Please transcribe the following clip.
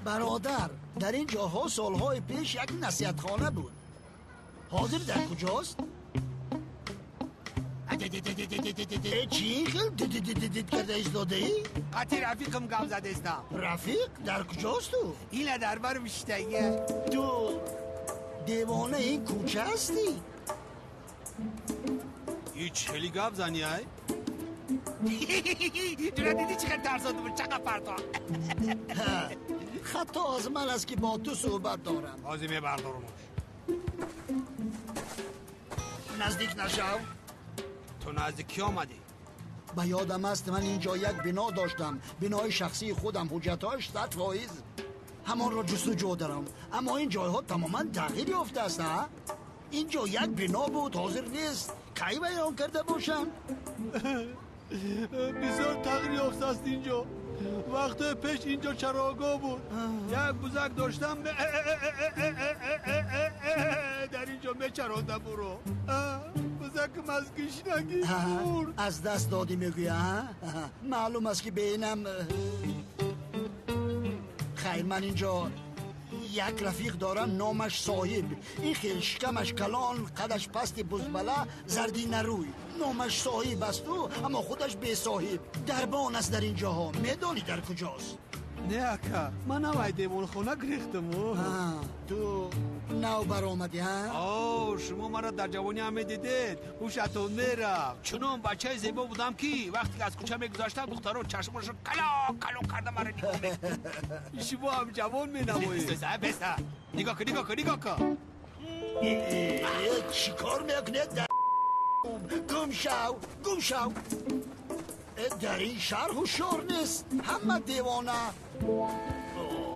برادر، در این جاها سالهای پیش یک نصیحتخانه بود. حاضر در کجاست؟ چی خیلی دیدید کرده ایستاده ای؟ قطی رفیقم گم زده استم. رفیق؟ در کجاست تو؟ اینه در بر مشتیه. تو دیوانه این کوچه هستی؟ هیچ خیلی گپ زنی های؟ تو ندیدی چقدر ترساده بود، چقدر پرتا. خطا از من است که با تو صحبت دارم. آزیمه بردارمش. نزدیک نشو. تو نزدیکی آمدی؟ به یادم است من اینجا یک بنا داشتم، بنای شخصی خودم، حجتاش 100 فایز. همان را جستجو دارم، اما این جایها تماما تغییر یافته است. اینجا یک بنا بود، حاضر نیست. کی بیان کرده باشن؟ بسیار تغییر یافته است اینجا. وقت پیش اینجا چراگاه بود. یک بزرگ داشتم در اینجا میچراندم برو. بزرگم از گشنگی مرد. از دست دادی میگوی ها؟ معلوم است که بینم. خیر، من اینجا یک رفیق دارم نامش صاحب. این خیلی شکمش کلان، قدش پست بزبله، زردی نروی. نامش صاحب است تو، اما خودش بی صاحب. دربان است در اینجاها. میدانی در کجاست؟ نه اکا، من نوای دیوان خونه گریختم. تو نو بر آمدی ها؟ شما مرا در جوانی همه دیدید. هوشتون میرم. چونم بچه زیبا بودم که وقتی از کوچه میگذاشتم دختران چشمانشو کلو کرده مرا نگاه میکنه. شما هم جوان مینمایید. بسته نگاه کن. چی کار میکنه؟ گم شو. در این شهر هوشیار نیست، همه دیوانه.